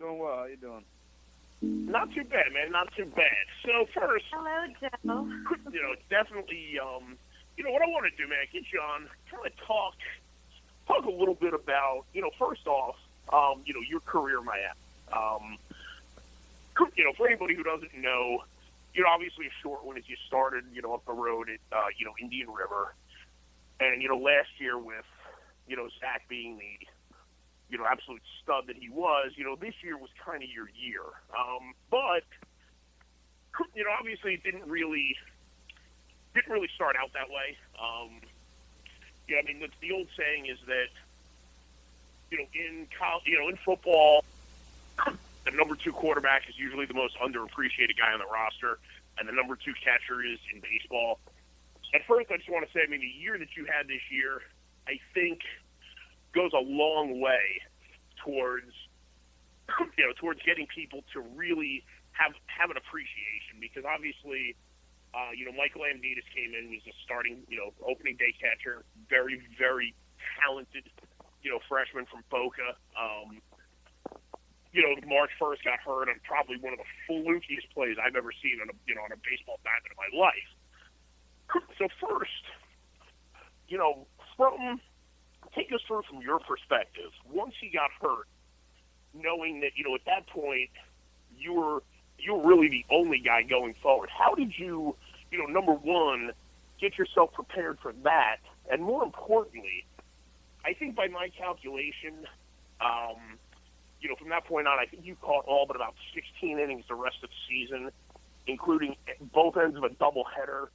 Doing well. How you doing? Not too bad, man. Not too bad. So first, Hello, Joe. definitely, what I want to do, man, get you on, kind of talk a little bit about, first off, your career, my app. For anybody who doesn't know, obviously a short one as you started, up the road at, Indian River, and last year with, Zach being the absolute stud that he was, this year was kind of your year. But, obviously it didn't really start out that way. The old saying is that, in college, in football, the number 2 quarterback is usually the most underappreciated guy on the roster, and the number 2 catcher is in baseball. At first, I just want to say, the year that you had this year, I think, goes a long way towards getting people to really have an appreciation, because obviously, Michael Amditis came in, was a starting, opening day catcher, very, very talented, freshman from Boca. March 1st got hurt on probably one of the flukiest plays I've ever seen on a baseball diamond in my life. So first, take us through from your perspective. Once he got hurt, knowing that, at that point, you were really the only guy going forward. How did you, number one, get yourself prepared for that? And more importantly, I think by my calculation, from that point on, I think you caught all but about 16 innings the rest of the season, including both ends of a doubleheader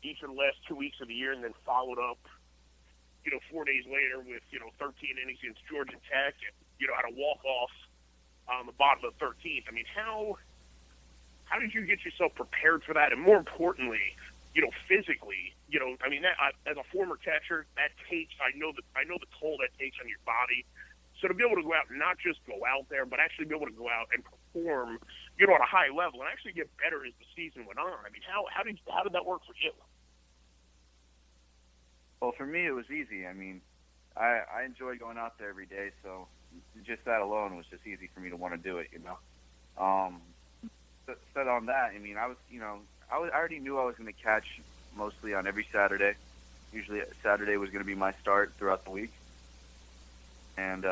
each of the last 2 weeks of the year, and then followed up 4 days later with, 13 innings against Georgia Tech, and, had a walk-off on the bottom of the 13th. How did you get yourself prepared for that? And more importantly, physically, as a former catcher, that takes, I know the toll that takes on your body. So to be able to go out and not just go out there, but actually be able to go out and perform, at a high level and actually get better as the season went on. How did that work for you? Well, for me, it was easy. I enjoy going out there every day, so just that alone was just easy for me to want to do it. Said on that, I already knew I was going to catch mostly on every Saturday. Usually Saturday was going to be my start throughout the week. And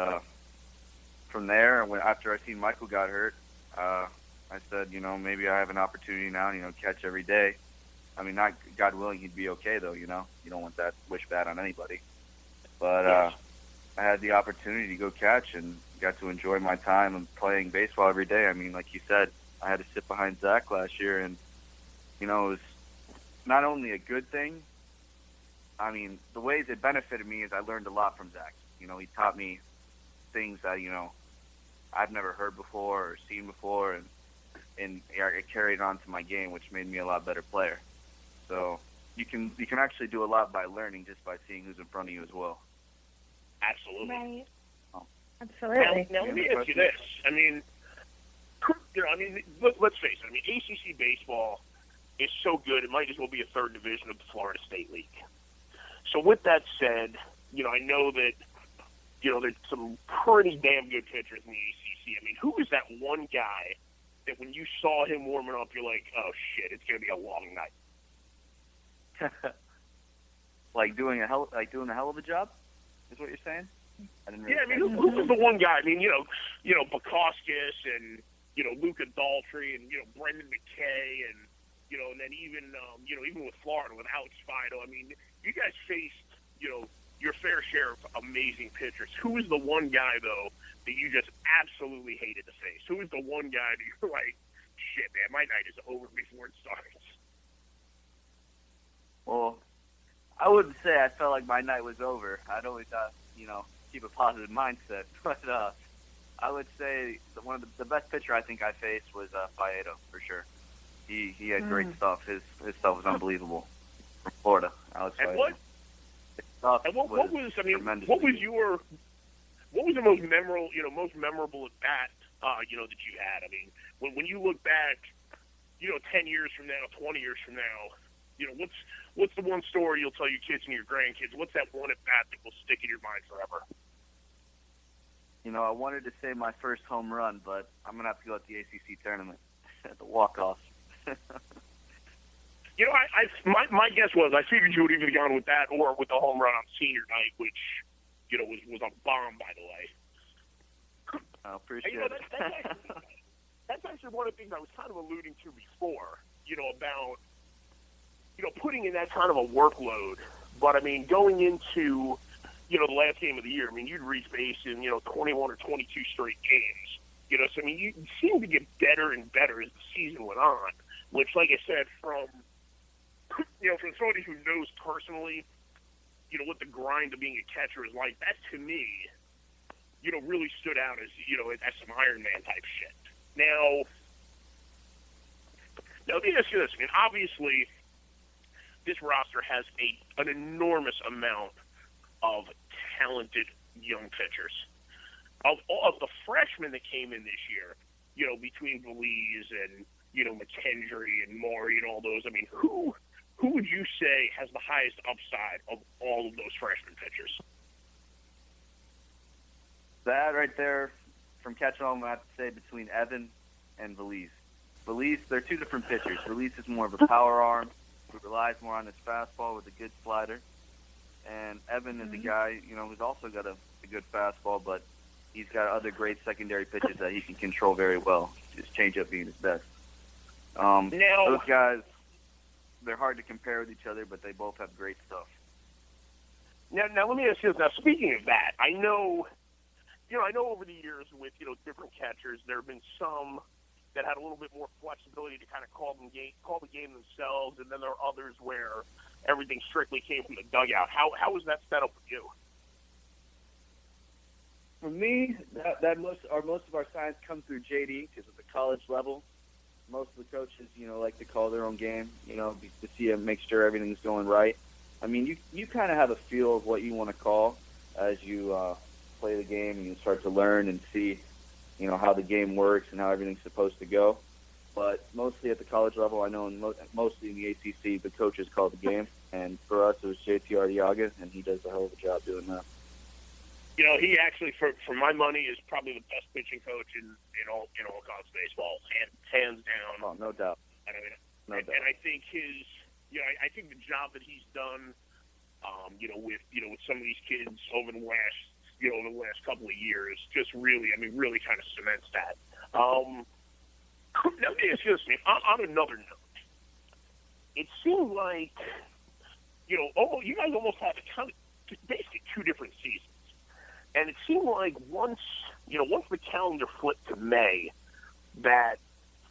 from there, after I seen Michael got hurt, I said, maybe I have an opportunity now, catch every day. Not God willing he'd be okay, though, You don't want that wish bad on anybody. But I had the opportunity to go catch and got to enjoy my time and playing baseball every day. Like you said, I had to sit behind Zach last year, and, it was not only a good thing. The ways it benefited me is I learned a lot from Zach. He taught me things that, I've never heard before or seen before, and it carried on to my game, which made me a lot better player. So you can actually do a lot by learning just by seeing who's in front of you as well. Absolutely. Right. Absolutely. Now let me ask you this. Let's face it. ACC baseball is so good, it might as well be a third division of the Florida State League. So with that said, I know that, there's some pretty damn good pitchers in the ACC. Who is that one guy that when you saw him warming up, you're like, oh, shit, it's going to be a long night? doing a hell of a job is what you're saying? I didn't really who was the one guy? Bukowskis and, Luka Daltrey and, Brendan McKay and, and then even with Florida, without Spido, you guys faced, your fair share of amazing pitchers. Who is the one guy, though, that you just absolutely hated to face? Who is the one guy that you're like, shit, man, my night is over before it starts? Well, I wouldn't say I felt like my night was over. I'd always, keep a positive mindset. But I would say that one of the best pitcher I think I faced was Faedo, for sure. He had great stuff. His stuff was unbelievable. From Florida, Alex Faedo. And what was the most memorable at bat, that you had? When you look back, 10 years from now, 20 years from now, what's the one story you'll tell your kids and your grandkids? What's that one at bat that will stick in your mind forever? I wanted to say my first home run, but I'm going to have to go at the ACC tournament, at the walk-off. My guess was I figured you would either gone with that or with the home run on senior night, which, was a bomb, by the way. I appreciate it. That's actually one of the things I was kind of alluding to before, about, putting in that kind of a workload. But, I mean, going into, the last game of the year, I mean, you'd reach base in, 21 or 22 straight games. So, I mean, you seem to get better and better as the season went on, which, like I said, from somebody who knows personally, what the grind of being a catcher is like, that to me, really stood out as, as some Iron Man type shit. Now, let me ask you this. I mean, obviously, this roster has an enormous amount of talented young pitchers. Of the freshmen that came in this year, between Belize and, McKendry and Maury and all those, I mean, who would you say has the highest upside of all of those freshman pitchers? That right there, from catching all, I have to say between Evan and Belize. Belize, they're two different pitchers. Belize is more of a power arm who relies more on his fastball with a good slider. And Evan is a guy, who's also got a good fastball, but he's got other great secondary pitches that he can control very well. His changeup being his best. Those guys, they're hard to compare with each other, but they both have great stuff. Now let me ask you this. Now, speaking of that, I know over the years with, different catchers, there have been some that had a little bit more flexibility to kind of call the game themselves, and then there are others where everything strictly came from the dugout. How was that set up with you? For me, that most of our signs come through JD because at the college level, most of the coaches, like to call their own game, to see and make sure everything's going right. I mean, you kind of have a feel of what you want to call as you play the game and you start to learn and see, how the game works and how everything's supposed to go. But mostly at the college level, I know mostly in the ACC, the coaches call the game. And for us, it was JT Arteaga, and he does a hell of a job doing that. He actually, for my money, is probably the best pitching coach in all college baseball, hands down. Oh, no doubt. No doubt. And I think I think the job that he's done, with some of these kids over the last couple of years, just really kind of cements that. Now, excuse me. On another note, it seemed like, you guys almost had kind of basically two different seasons. And it seemed like once the calendar flipped to May, that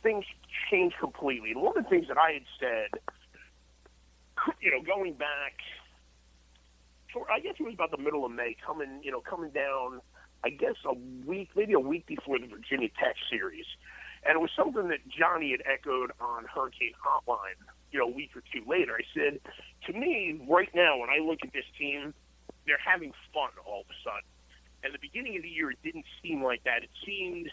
things changed completely. And one of the things that I had said, going back, I guess it was about the middle of May, coming down, I guess maybe a week before the Virginia Tech series. And it was something that Johnny had echoed on Hurricane Hotline, a week or two later. I said, to me, right now, when I look at this team, they're having fun all of a sudden. At the beginning of the year, it didn't seem like that. It seemed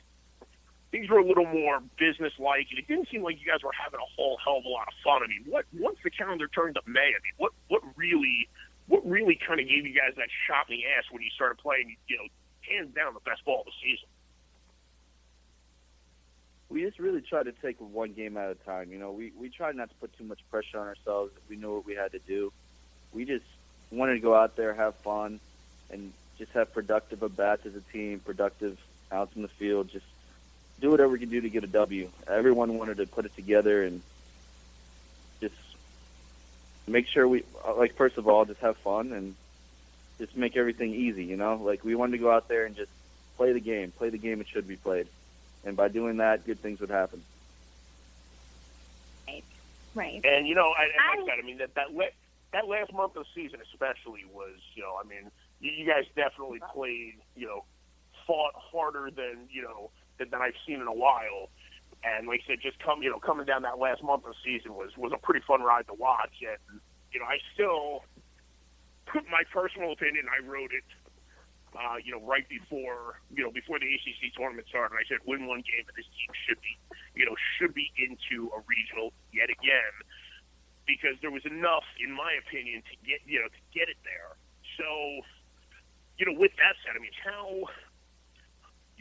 things were a little more business-like, and it didn't seem like you guys were having a whole hell of a lot of fun. I mean, once the calendar turned to May, I mean, what really kind of gave you guys that shot in the ass when you started playing, hands down the best ball of the season? We just really tried to take one game at a time. We tried not to put too much pressure on ourselves. We knew what we had to do. We just wanted to go out there, have fun, and just have productive at-bats as a team, productive outs in the field, just do whatever we can do to get a W. Everyone wanted to put it together and just make sure we, first of all, just have fun and just make everything easy, we wanted to go out there and just play the game it should be played. And by doing that, good things would happen. Right. And, like that, I mean, that last month of the season especially was, you guys definitely played, fought harder than I've seen in a while. And like I said, just coming down that last month of the season was a pretty fun ride to watch. And, I still, my personal opinion, I wrote it, right before the ACC tournament started. I said, win one game and this team should be into a regional yet again, because there was enough, in my opinion, to get it there. So, with that said, I mean,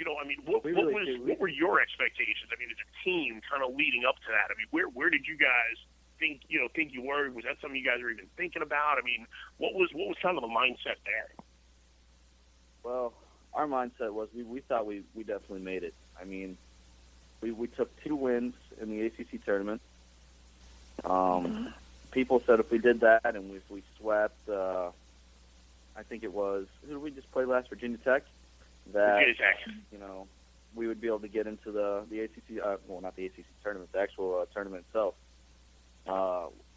I mean, what were your expectations? I mean, as a team, kind of leading up to that. I mean, where did you guys think you were? Was that something you guys were even thinking about? I mean, what was kind of the mindset there? Well, our mindset was we thought we definitely made it. I mean, we took 2 wins in the ACC tournament. People said if we did that and if we swept, I think it was, who did we just play last? Virginia Tech. Virginia Tech. We would be able to get into the ACC, well, not the ACC tournament, the actual tournament itself.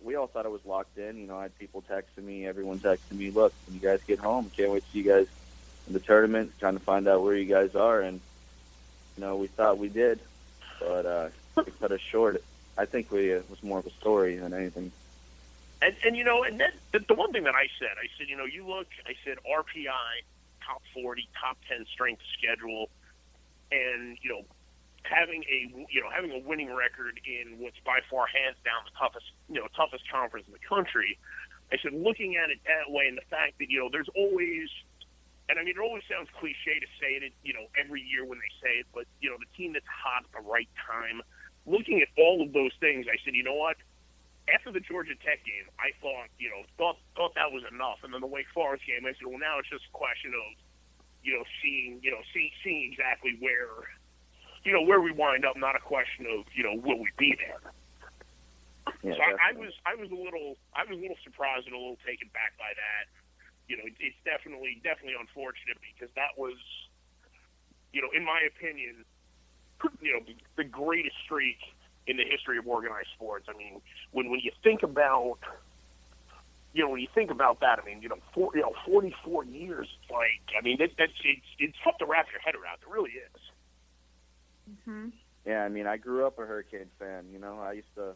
We all thought it was locked in. I had people texting me, everyone texting me, look, when you guys get home, can't wait to see you guys in the tournament, trying to find out where you guys are. And, we thought we did, but it cut us short. I think it was more of a story than anything. And then the one thing that I said, you look, I said RPI, top 40, top 10 strength schedule, and having a winning record in what's by far hands down the toughest conference in the country. I said, looking at it that way, and the fact that there's always, and I mean, it always sounds cliche to say it, every year when they say it, but the team that's hot at the right time. Looking at all of those things, I said, you know what? After the Georgia Tech game, I thought that was enough, and then the Wake Forest game, I said, well, now it's just a question of, seeing exactly where we wind up, not a question of, will we be there. Yeah, so I was a little surprised and a little taken back by that. It's definitely unfortunate because that was, in my opinion, the greatest streak in the history of organized sports. I mean, when you think about, that, I mean, 44 years. Like, I mean, it's tough to wrap your head around. It really is. Mm-hmm. Yeah, I mean, I grew up a Hurricane fan. I used to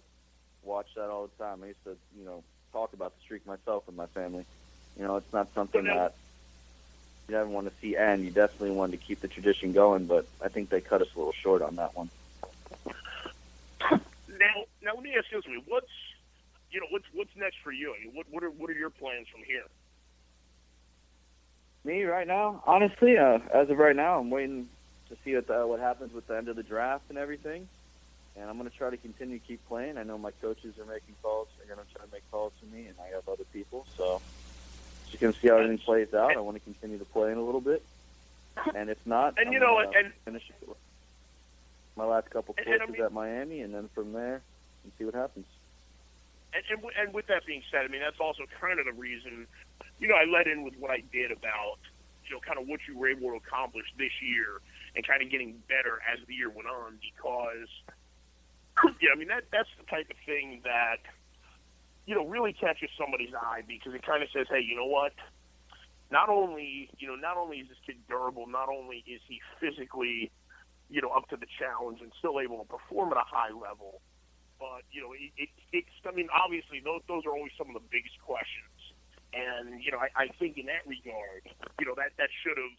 watch that all the time. I used to, talk about the streak myself with my family. It's not something that you never want to see end. You definitely wanted to keep the tradition going, but I think they cut us a little short on that one. Now let me ask you this: what's next for you? I mean, what are your plans from here? Me right now, honestly, as of right now, I'm waiting to see what happens with the end of the draft and everything, and I'm going to try to continue to keep playing. I know my coaches are making calls; they're going to try to make calls to me, and I have other people, so. Just going to see how everything plays out. I want to continue to play in a little bit. And if not, and finish my last couple courses at Miami, and then from there, and see what happens. And with that being said, I mean, that's also kind of the reason, I led in with what I did about, kind of what you were able to accomplish this year and kind of getting better as the year went on because, I mean, that's the type of thing that, really catches somebody's eye because it kind of says, hey, you know what? Not only is this kid durable, not only is he physically, up to the challenge and still able to perform at a high level, but, it's, I mean, obviously those are always some of the biggest questions. And, I think in that regard, that should have,